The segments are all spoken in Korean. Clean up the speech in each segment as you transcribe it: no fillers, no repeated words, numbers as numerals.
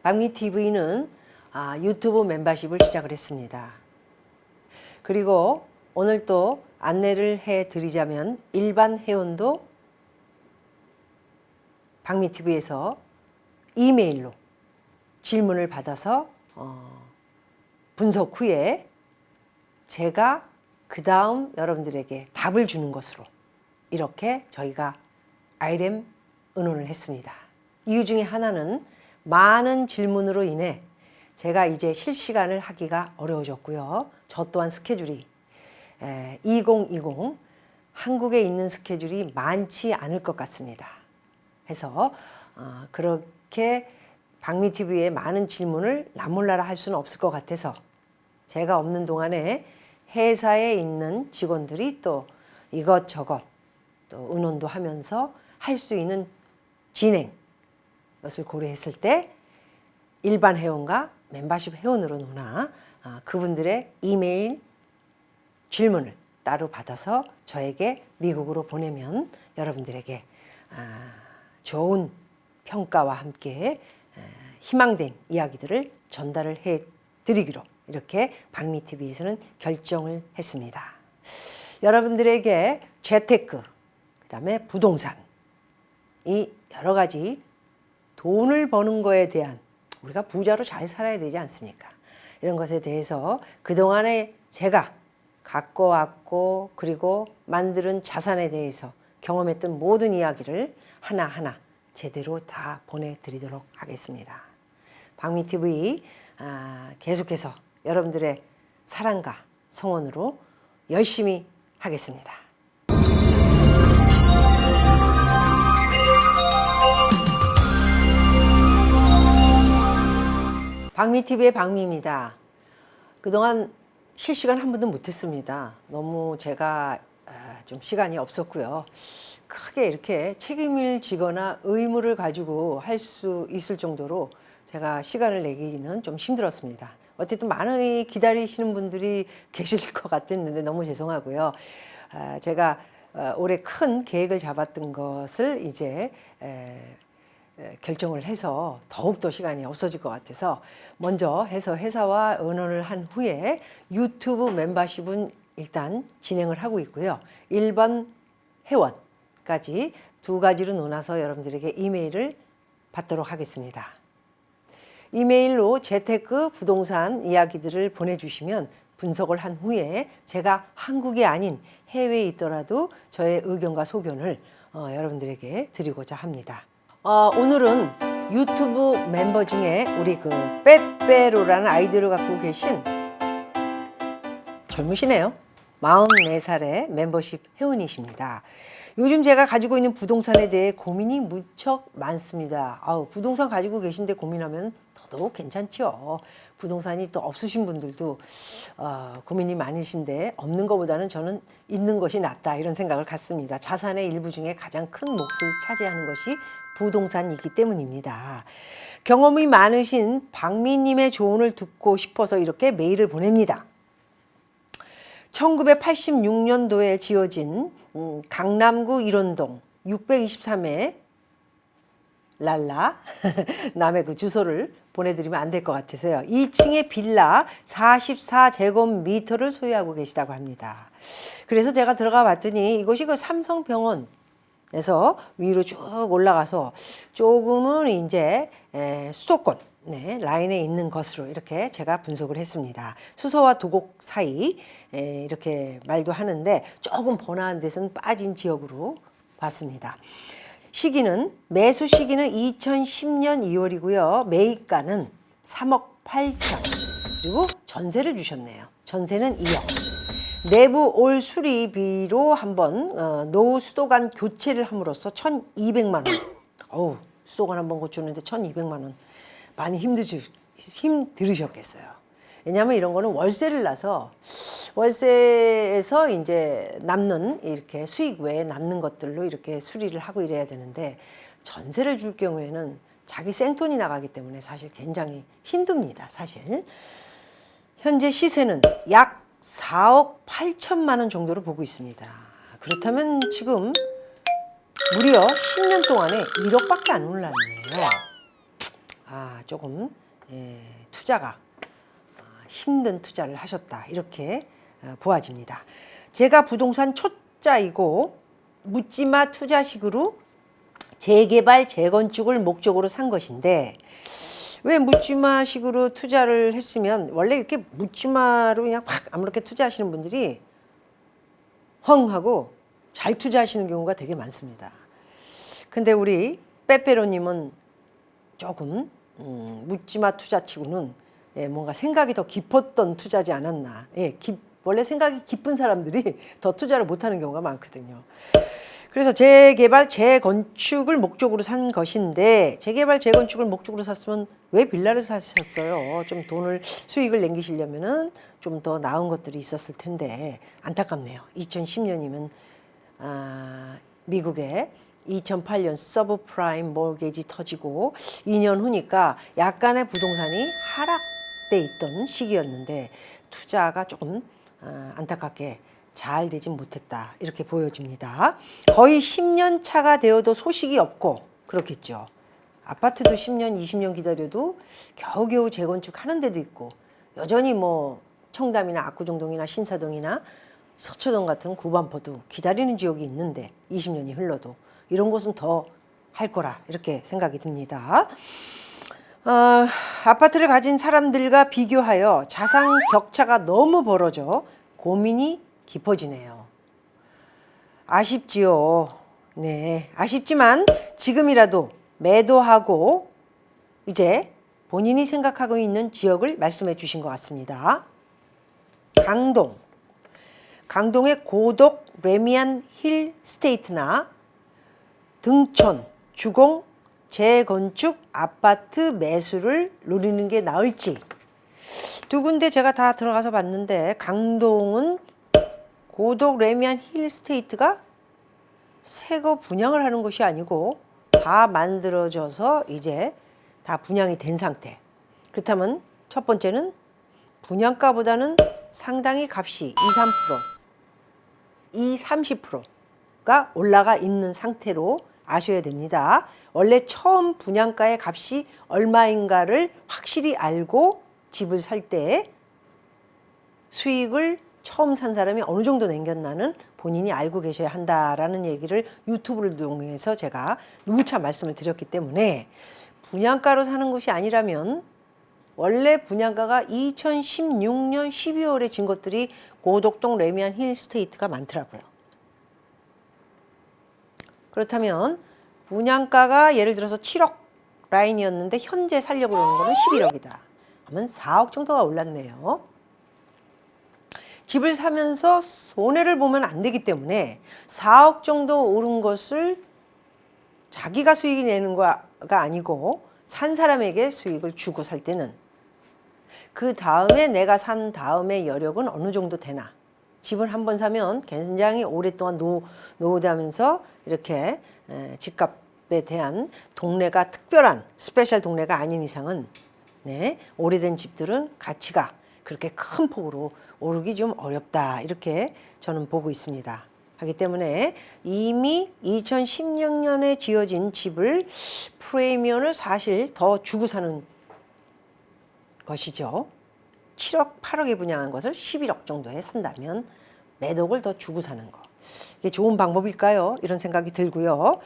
박미TV는 유튜브 멤버십을 시작을 했습니다. 그리고 오늘 또 안내를 해드리자면 일반 회원도 박미TV에서 이메일로 질문을 받아서 분석 후에 제가 그 다음 여러분들에게 답을 주는 것으로 이렇게 저희가 IRM 의논을 했습니다. 이유 중에 하나는 많은 질문으로 인해 제가 이제 실시간을 하기가 어려워졌고요. 저 또한 스케줄이 2020 한국에 있는 스케줄이 많지 않을 것 같습니다. 해서 그렇게 박미TV에 많은 질문을 나몰라라 할 수는 없을 것 같아서 제가 없는 동안에 회사에 있는 직원들이 또 이것저것 또 의논도 하면서 할 수 있는 진행 것을 고려했을 때 일반 회원과 멤버십 회원으로 노나 그분들의 이메일 질문을 따로 받아서 저에게 미국으로 보내면 여러분들에게 좋은 평가와 함께 희망된 이야기들을 전달을 해드리기로 이렇게 박미TV에서는 결정을 했습니다. 여러분들에게 재테크, 그 다음에 부동산, 이 여러 가지 돈을 버는 거에 대한 우리가 부자로 잘 살아야 되지 않습니까? 이런 것에 대해서 그동안에 제가 갖고 왔고 그리고 만드는 자산에 대해서 경험했던 모든 이야기를 하나하나 제대로 다 보내드리도록 하겠습니다. 박미TV 계속해서 여러분들의 사랑과 성원으로 열심히 하겠습니다. 박미TV의 박미입니다. 그동안 실시간 한 번도 못했습니다. 너무 제가 좀 시간이 없었고요. 크게 이렇게 책임을 지거나 의무를 가지고 할 수 있을 정도로 제가 시간을 내기는 좀 힘들었습니다. 어쨌든 많이 기다리시는 분들이 계실 것 같았는데 너무 죄송하고요. 제가 올해 큰 계획을 잡았던 것을 이제 결정을 해서 더욱더 시간이 없어질 것 같아서 먼저 해서 회사와 의논을 한 후에 유튜브 멤버십은 일단 진행을 하고 있고요. 일반 회원까지 두 가지로 나눠서 여러분들에게 이메일을 받도록 하겠습니다. 이메일로 재테크, 부동산 이야기들을 보내주시면 분석을 한 후에 제가 한국이 아닌 해외에 있더라도 저의 의견과 소견을 여러분들에게 드리고자 합니다. 오늘은 유튜브 멤버 중에 우리 그 빼빼로라는 아이디어를 갖고 계신 젊으시네요. 44살의 멤버십 회원이십니다. 요즘 제가 가지고 있는 부동산에 대해 고민이 무척 많습니다. 부동산 가지고 계신데 고민하면 더더욱 괜찮죠. 부동산이 또 없으신 분들도 고민이 많으신데 없는 것보다는 저는 있는 것이 낫다 이런 생각을 갖습니다. 자산의 일부 중에 가장 큰 몫을 차지하는 것이 부동산이기 때문입니다. 경험이 많으신 박미님의 조언을 듣고 싶어서 이렇게 메일을 보냅니다. 1986년도에 지어진 강남구 일원동 623회 랄라 남의 그 주소를 보내드리면 안 될 것 같아서요. 2층의 빌라 44제곱미터를 소유하고 계시다고 합니다. 그래서 제가 들어가 봤더니 이곳이 그 삼성병원에서 위로 쭉 올라가서 조금은 이제 수도권 라인에 있는 것으로 이렇게 제가 분석을 했습니다. 수서와 도곡 사이 이렇게 말도 하는데 조금 번화한 데서는 빠진 지역으로 봤습니다. 매수 시기는 2010년 2월이고요. 매입가는 3억 8천. 그리고 전세를 주셨네요. 전세는 2억. 내부 올 수리비로 한번 노후 수도관 교체를 함으로써 1,200만 원. 수도관 한번 고쳤는데 1,200만 원. 많이 힘들으셨겠어요. 왜냐하면 이런 거는 월세를 나서 월세에서 이제 남는 이렇게 수익 외에 남는 것들로 이렇게 수리를 하고 이래야 되는데 전세를 줄 경우에는 자기 생돈이 나가기 때문에 사실 굉장히 힘듭니다. 사실 현재 시세는 약 4억 8천만 원 정도로 보고 있습니다. 그렇다면 지금 무려 10년 동안에 1억밖에 안 올랐네요. 조금 투자가 힘든 투자를 하셨다 이렇게 보아집니다. 제가 부동산 초짜이고 묻지마 투자식으로 재개발, 재건축을 목적으로 산 것인데 왜 묻지마식으로 투자를 했으면 원래 이렇게 묻지마로 그냥 확 아무렇게 투자하시는 분들이 헝 하고 잘 투자하시는 경우가 되게 많습니다. 근데 우리 빼빼로님은 조금 묻지마 투자치고는 뭔가 생각이 더 깊었던 투자지 않았나. 원래 생각이 깊은 사람들이 더 투자를 못하는 경우가 많거든요. 그래서 재개발, 재건축을 목적으로 산 것인데 재개발, 재건축을 목적으로 샀으면 왜 빌라를 사셨어요? 좀 수익을 남기시려면은 좀 더 나은 것들이 있었을 텐데 안타깝네요. 2010년이면 미국에 2008년 서브프라임 모기지 터지고 2년 후니까 약간의 부동산이 하락돼 있던 시기였는데 투자가 조금 안타깝게 잘 되진 못했다 이렇게 보여집니다. 거의 10년 차가 되어도 소식이 없고 그렇겠죠. 아파트도 10년, 20년 기다려도 겨우겨우 재건축하는 데도 있고 여전히 뭐 청담이나 압구정동이나 신사동이나 서초동 같은 구반포도 기다리는 지역이 있는데 20년이 흘러도 이런 곳은 더 할 거라 이렇게 생각이 듭니다. 아파트를 가진 사람들과 비교하여 자산 격차가 너무 벌어져 고민이 깊어지네요. 아쉽지요. 네, 아쉽지만 지금이라도 매도하고 이제 본인이 생각하고 있는 지역을 말씀해 주신 것 같습니다. 강동의 고독 레미안 힐 스테이트나 등촌, 주공, 재건축 아파트 매수를 노리는 게 나을지 두 군데 제가 다 들어가서 봤는데 강동은 고독 레미안 힐 스테이트가 새거 분양을 하는 것이 아니고 다 만들어져서 이제 다 분양이 된 상태. 그렇다면 첫 번째는 분양가보다는 상당히 값이 30%가 올라가 있는 상태로 아셔야 됩니다. 원래 처음 분양가의 값이 얼마인가를 확실히 알고 집을 살 때 수익을 처음 산 사람이 어느 정도 남겼나는 본인이 알고 계셔야 한다라는 얘기를 유튜브를 통해서 제가 누차 말씀을 드렸기 때문에 분양가로 사는 것이 아니라면 원래 분양가가 2016년 12월에 진 것들이 고독동 레미안 힐 스테이트가 많더라고요. 그렇다면 분양가가 예를 들어서 7억 라인이었는데 현재 살려고 그러는 거는 11억이다. 하면 4억 정도가 올랐네요. 집을 사면서 손해를 보면 안 되기 때문에 4억 정도 오른 것을 자기가 수익이 내는 거가 아니고 산 사람에게 수익을 주고 살 때는 그 다음에 내가 산 다음에 여력은 어느 정도 되나. 집을 한 번 사면 굉장히 오랫동안 노후되면서 이렇게 집값에 대한 동네가 특별한 스페셜 동네가 아닌 이상은 오래된 집들은 가치가 그렇게 큰 폭으로 오르기 좀 어렵다 이렇게 저는 보고 있습니다. 하기 때문에 이미 2016년에 지어진 집을 프리미엄을 사실 더 주고 사는 것이죠. 7억, 8억에 분양한 것을 11억 정도에 산다면 매독을 더 주고 사는 거. 이게 좋은 방법일까요? 이런 생각이 들고요.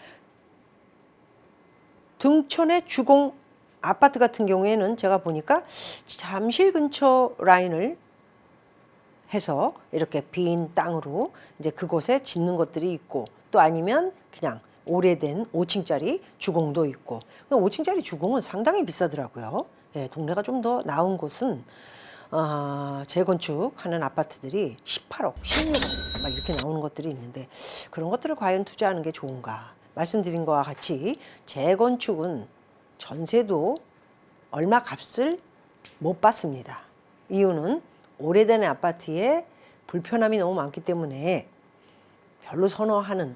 등촌의 주공 아파트 같은 경우에는 제가 보니까 잠실 근처 라인을 해서 이렇게 빈 땅으로 이제 그곳에 짓는 것들이 있고 또 아니면 그냥 오래된 5층짜리 주공도 있고 5층짜리 주공은 상당히 비싸더라고요. 동네가 좀 더 나은 곳은 재건축하는 아파트들이 18억, 16억 막 이렇게 나오는 것들이 있는데 그런 것들을 과연 투자하는 게 좋은가? 말씀드린 것과 같이 재건축은 전세도 얼마 값을 못 받습니다. 이유는 오래된 아파트에 불편함이 너무 많기 때문에 별로 선호하는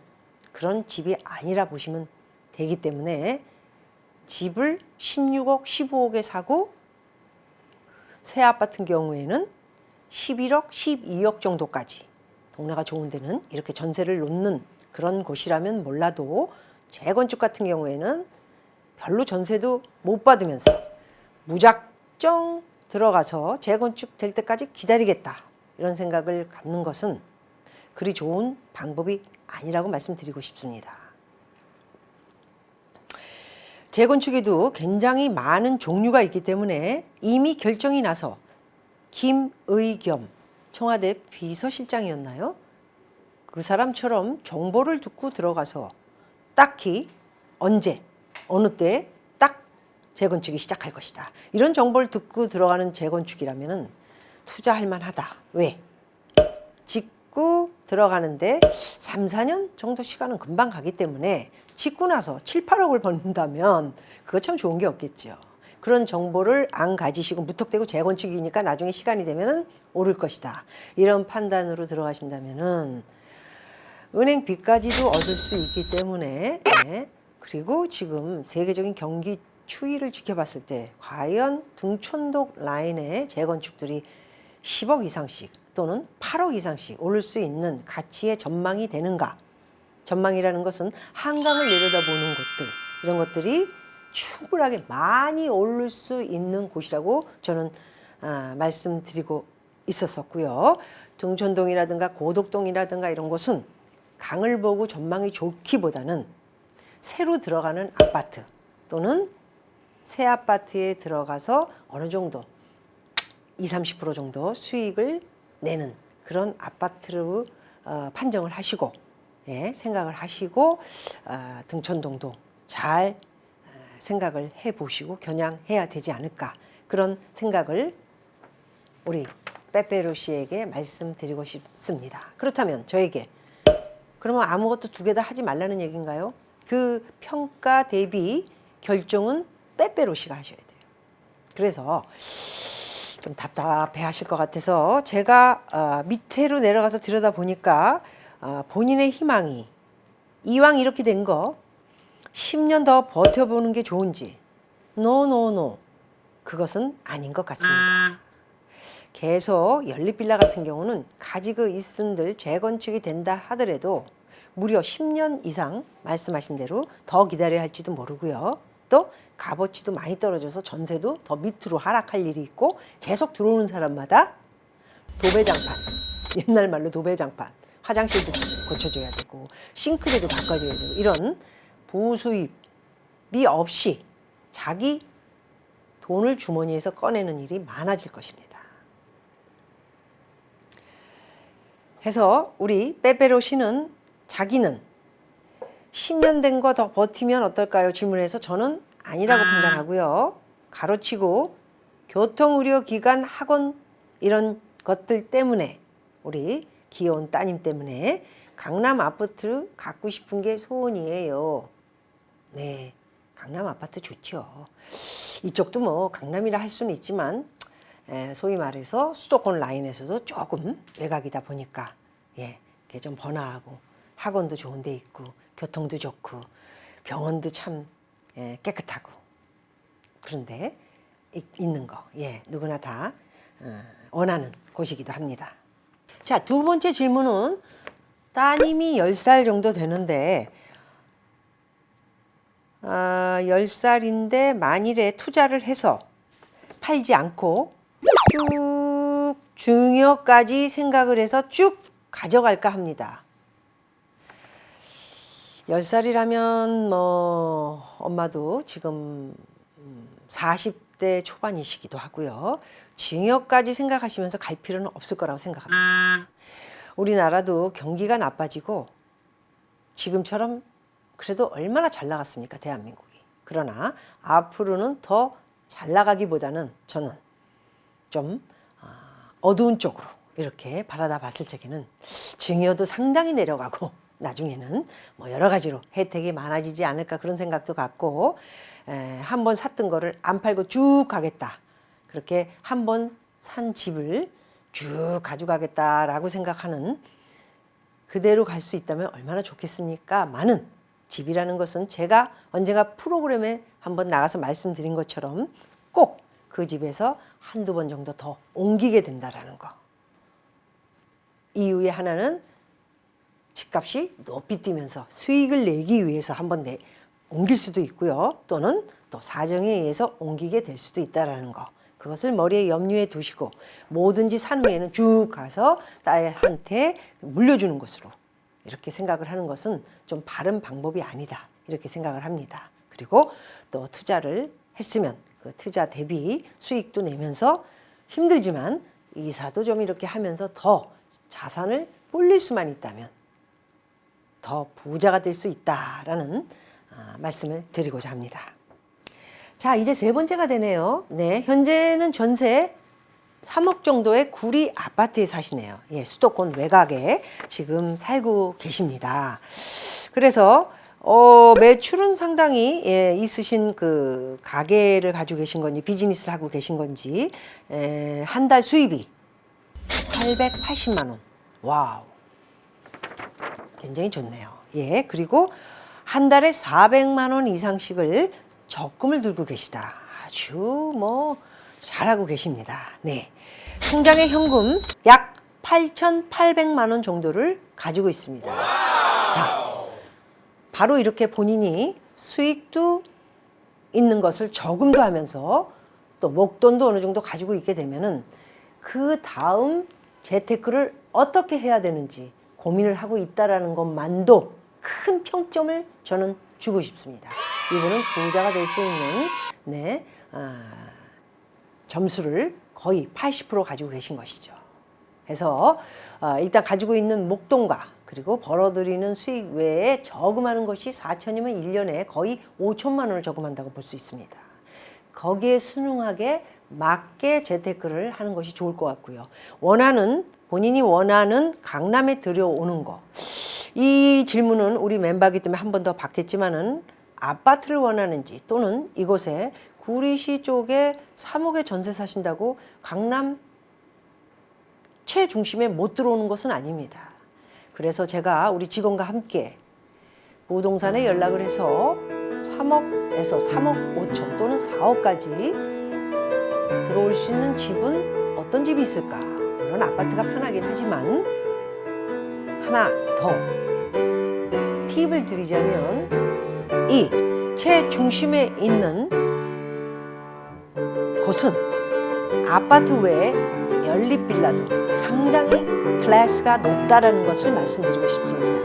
그런 집이 아니라 보시면 되기 때문에 집을 16억, 15억에 사고 새 아파트 경우에는 11억, 12억 정도까지 동네가 좋은 데는 이렇게 전세를 놓는 그런 곳이라면 몰라도 재건축 같은 경우에는 별로 전세도 못 받으면서 무작정 들어가서 재건축 될 때까지 기다리겠다 이런 생각을 갖는 것은 그리 좋은 방법이 아니라고 말씀드리고 싶습니다. 재건축에도 굉장히 많은 종류가 있기 때문에 이미 결정이 나서 김의겸 청와대 비서실장이었나요? 그 사람처럼 정보를 듣고 들어가서 딱히 언제 어느 때 딱 재건축이 시작할 것이다. 이런 정보를 듣고 들어가는 재건축이라면 투자할 만하다. 왜? 짓고 들어가는데 3, 4년 정도 시간은 금방 가기 때문에 짓고 나서 7, 8억을 번다면 그거 참 좋은 게 없겠죠. 그런 정보를 안 가지시고 무턱대고 재건축이니까 나중에 시간이 되면은 오를 것이다. 이런 판단으로 들어가신다면은 은행 빚까지도 얻을 수 있기 때문에 네. 그리고 지금 세계적인 경기 추이를 지켜봤을 때 과연 등촌동 라인의 재건축들이 10억 이상씩 또는 8억 이상씩 오를 수 있는 가치의 전망이 되는가? 전망이라는 것은 한강을 내려다보는 곳들 이런 것들이 충분하게 많이 오를 수 있는 곳이라고 저는 말씀드리고 있었었고요. 등촌동이라든가 고덕동이라든가 이런 곳은 강을 보고 전망이 좋기보다는 새로 들어가는 아파트 또는 새 아파트에 들어가서 어느 정도 20-30% 정도 수익을 내는 그런 아파트로 판정을 하시고 예, 생각을 하시고 등촌동도 잘 생각을 해보시고 겨냥해야 되지 않을까 그런 생각을 우리 빼빼로 씨에게 말씀드리고 싶습니다. 그렇다면 저에게 그러면 아무것도 두 개 다 하지 말라는 얘기인가요? 그 평가 대비 결정은 빼빼로 씨가 하셔야 돼요. 그래서 좀 답답해 하실 것 같아서 제가 밑으로 내려가서 들여다보니까 본인의 희망이 이왕 이렇게 된 거 10년 더 버텨보는 게 좋은지 노 그것은 아닌 것 같습니다. 계속 연립빌라 같은 경우는 가지고 있은들 재건축이 된다 하더라도 무려 10년 이상 말씀하신 대로 더 기다려야 할지도 모르고요. 또 값어치도 많이 떨어져서 전세도 더 밑으로 하락할 일이 있고 계속 들어오는 사람마다 도배장판, 옛날 말로 도배장판, 화장실도 고쳐줘야 되고 싱크대도 바꿔줘야 되고 이런 보수입이 없이 자기 돈을 주머니에서 꺼내는 일이 많아질 것입니다. 해서 우리 빼빼로 씨는 자기는 10년 된 거 더 버티면 어떨까요? 질문해서 저는 아니라고 판단하고요. 가로치고 교통의료기관 학원 이런 것들 때문에 우리 귀여운 따님 때문에 강남 아파트 갖고 싶은 게 소원이에요. 네, 강남 아파트 좋죠. 이쪽도 뭐 강남이라 할 수는 있지만 소위 말해서 수도권 라인에서도 조금 외곽이다 보니까 예, 이게 좀 번화하고 학원도 좋은 데 있고 교통도 좋고 병원도 참 깨끗하고 그런데 있는 거 예, 누구나 다 원하는 곳이기도 합니다. 자, 두 번째 질문은 따님이 10살 정도 되는데 10살인데 만일에 투자를 해서 팔지 않고 쭉 중여까지 생각을 해서 쭉 가져갈까 합니다. 10살이라면 뭐 엄마도 지금 40대 초반이시기도 하고요. 증여까지 생각하시면서 갈 필요는 없을 거라고 생각합니다. 우리나라도 경기가 나빠지고 지금처럼 그래도 얼마나 잘 나갔습니까, 대한민국이. 그러나 앞으로는 더 잘 나가기보다는 저는 좀 어두운 쪽으로 이렇게 바라다 봤을 적에는 증여도 상당히 내려가고 나중에는 뭐 여러 가지로 혜택이 많아지지 않을까 그런 생각도 갖고 한번 샀던 거를 안 팔고 쭉 가겠다. 그렇게 한번 산 집을 쭉 가져가겠다라고 생각하는 그대로 갈 수 있다면 얼마나 좋겠습니까? 많은 집이라는 것은 제가 언젠가 프로그램에 한번 나가서 말씀드린 것처럼 꼭 그 집에서 한두 번 정도 더 옮기게 된다라는 거. 이유의 하나는 집값이 높이 뛰면서 수익을 내기 위해서 한번 옮길 수도 있고요. 또는 또 사정에 의해서 옮기게 될 수도 있다라는 거. 그것을 머리에 염두에 두시고 뭐든지 산 후에는 쭉 가서 딸한테 물려주는 것으로 이렇게 생각을 하는 것은 좀 바른 방법이 아니다. 이렇게 생각을 합니다. 그리고 또 투자를 했으면 그 투자 대비 수익도 내면서 힘들지만 이사도 좀 이렇게 하면서 더 자산을 불릴 수만 있다면 더 부자가 될 수 있다라는 말씀을 드리고자 합니다. 자, 이제 세 번째가 되네요. 네, 현재는 전세 3억 정도의 구리 아파트에 사시네요. 예, 수도권 외곽에 지금 살고 계십니다. 그래서 매출은 상당히 있으신 그 가게를 가지고 계신 건지 비즈니스를 하고 계신 건지 한 달 수입이 880만 원. 와우. 굉장히 좋네요. 예, 그리고 한 달에 400만 원 이상씩을 적금을 들고 계시다. 아주 뭐 잘하고 계십니다. 네, 통장에 현금 약 8,800만 원 정도를 가지고 있습니다. 자, 바로 이렇게 본인이 수익도 있는 것을 저금도 하면서 또 목돈도 어느 정도 가지고 있게 되면은 그 다음 재테크를 어떻게 해야 되는지 고민을 하고 있다라는 것만도 큰 평점을 저는 주고 싶습니다. 이분은 부자가 될 수 있는 점수를 거의 80% 가지고 계신 것이죠. 그래서 일단 가지고 있는 목돈과 그리고 벌어들이는 수익 외에 저금하는 것이 4천이면 1년에 거의 5천만 원을 저금한다고 볼 수 있습니다. 거기에 순응하게 맞게 재테크를 하는 것이 좋을 것 같고요. 본인이 원하는 강남에 들여오는 거. 이 질문은 우리 멤버이기 때문에 한 번 더 받겠지만은 아파트를 원하는지 또는 이곳에 구리시 쪽에 3억에 전세 사신다고 강남 최중심에 못 들어오는 것은 아닙니다. 그래서 제가 우리 직원과 함께 부동산에 연락을 해서 3억에서 3억 5천 또는 4억까지 들어올 수 있는 집은 어떤 집이 있을까? 물론 아파트가 편하긴 하지만 하나 더 팁을 드리자면 이 최중심에 있는 곳은 아파트 외에 연립빌라도 상당히 클래스가 높다라는 것을 말씀드리고 싶습니다.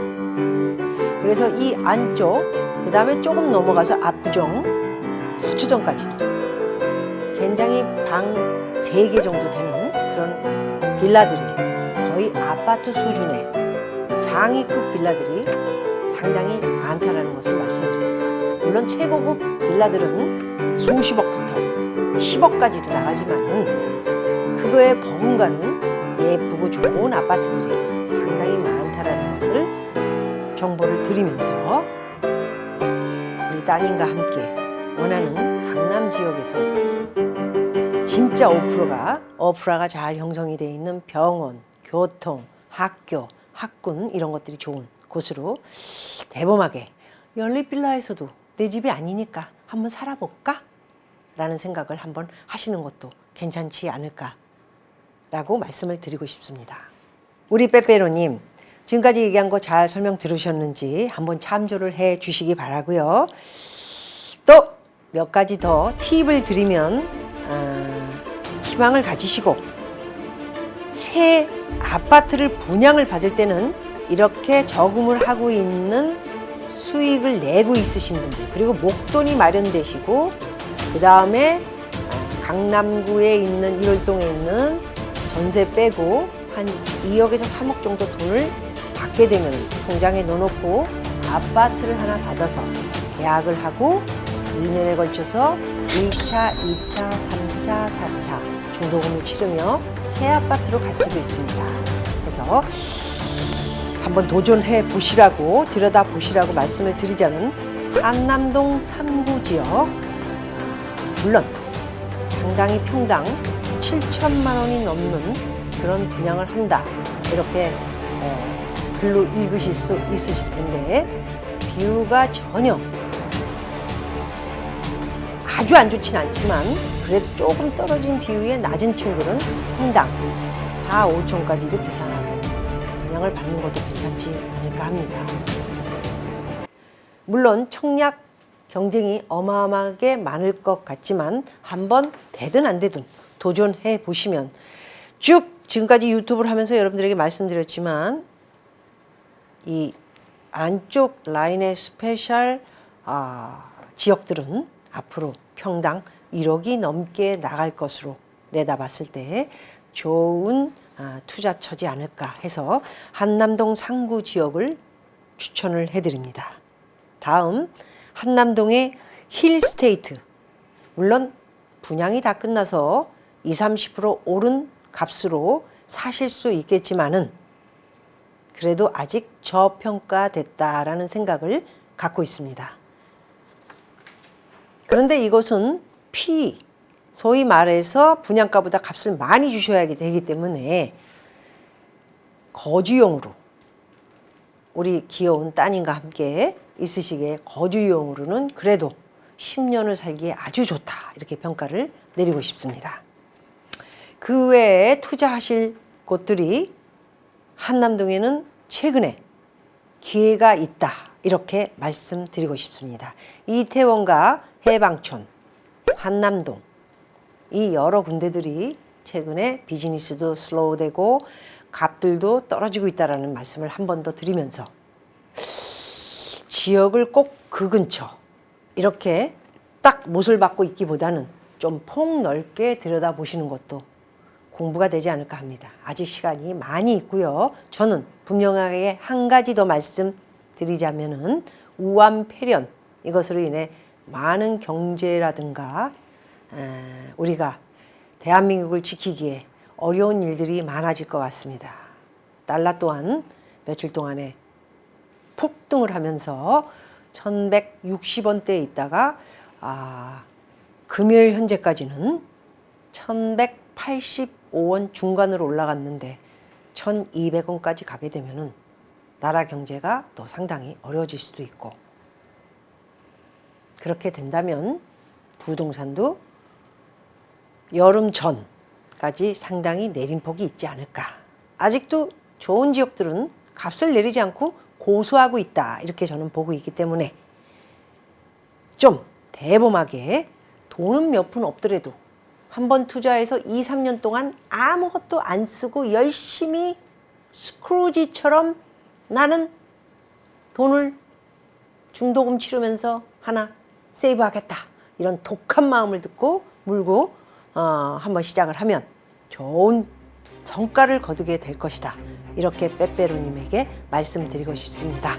그래서 이 안쪽, 그 다음에 조금 넘어가서 압구정, 서초동까지도 굉장히 방 3개 정도 되는 그런 빌라들이 거의 아파트 수준의 상위급 빌라들이 상당히 많다는 것을 말씀드립니다. 물론 최고급 빌라들은 수십억부터 10억까지도 나가지만은 그거에 버금가는 예쁘고 좋은 아파트들이 상당히 많다는 것을 정보를 드리면서 우리 따님과 함께 원하는 강남 지역에서 진짜 어프라가 잘 형성이 되어 있는 병원, 교통, 학교, 학군 이런 것들이 좋은 곳으로 대범하게 연립빌라에서도 내 집이 아니니까 한번 살아볼까? 라는 생각을 한번 하시는 것도 괜찮지 않을까? 라고 말씀을 드리고 싶습니다. 우리 빼빼로님, 지금까지 얘기한 거 잘 설명 들으셨는지 한번 참조를 해 주시기 바라고요. 또 몇 가지 더 팁을 드리면 희망을 가지시고 새 아파트를 분양을 받을 때는 이렇게 저금을 하고 있는 수익을 내고 있으신 분들, 그리고 목돈이 마련되시고 그 다음에 강남구에 있는 1월동에 있는 전세 빼고 한 2억에서 3억 정도 돈을 받게 되면 통장에 넣어놓고 아파트를 하나 받아서 계약을 하고 2년에 걸쳐서 1차, 2차, 3차, 4차 중도금을 치르며 새 아파트로 갈 수도 있습니다. 그래서 한번 도전해 보시라고, 들여다 보시라고 말씀을 드리자면 한남동 3구 지역, 물론 상당히 평당 7천만 원이 넘는 그런 분양을 한다, 이렇게 글로 읽으실 수 있으실 텐데 비유가 전혀 아주 안 좋진 않지만 그래도 조금 떨어진 비율의 낮은 층들은 평당 4, 5천까지도 계산하고 분양을 받는 것도 괜찮지 않을까 합니다. 물론 청약 경쟁이 어마어마하게 많을 것 같지만 한번 되든 안 되든 도전해 보시면 쭉 지금까지 유튜브를 하면서 여러분들에게 말씀드렸지만 이 안쪽 라인의 스페셜 지역들은 앞으로 평당 1억이 넘게 나갈 것으로 내다봤을 때 좋은 투자처지 않을까 해서 한남동 상구 지역을 추천을 해드립니다. 다음 한남동의 힐스테이트, 물론 분양이 다 끝나서 20-30% 오른 값으로 사실 수 있겠지만은 그래도 아직 저평가됐다라는 생각을 갖고 있습니다. 그런데 이것은 소위 말해서 분양가보다 값을 많이 주셔야 되기 때문에 거주용으로 우리 귀여운 따님과 함께 있으시기에 거주용으로는 그래도 10년을 살기에 아주 좋다 이렇게 평가를 내리고 싶습니다. 그 외에 투자하실 곳들이 한남동에는 최근에 기회가 있다 이렇게 말씀드리고 싶습니다. 이태원과 해방촌, 한남동 이 여러 군데들이 최근에 비즈니스도 슬로우되고 값들도 떨어지고 있다는 말씀을 한 번 더 드리면서 지역을 꼭 그 근처 이렇게 딱 못을 박고 있기보다는 좀 폭넓게 들여다보시는 것도 공부가 되지 않을까 합니다. 아직 시간이 많이 있고요. 저는 분명하게 한 가지 더 말씀드리자면은 우암폐련 이것으로 인해 많은 경제라든가 우리가 대한민국을 지키기에 어려운 일들이 많아질 것 같습니다. 달러 또한 며칠 동안에 폭등을 하면서 1160원대에 있다가 금요일 현재까지는 1185원 중간으로 올라갔는데 1200원까지 가게 되면은 나라 경제가 또 상당히 어려워질 수도 있고 그렇게 된다면 부동산도 여름 전까지 상당히 내림폭이 있지 않을까. 아직도 좋은 지역들은 값을 내리지 않고 고수하고 있다 이렇게 저는 보고 있기 때문에 좀 대범하게 돈은 몇 푼 없더라도 한번 투자해서 2-3년 동안 아무것도 안 쓰고 열심히 스크루지처럼 나는 돈을 중도금 치르면서 하나 세이브하겠다 이런 독한 마음을 물고 한번 시작을 하면 좋은 성과를 거두게 될 것이다. 이렇게 빼빼로님에게 말씀드리고 싶습니다.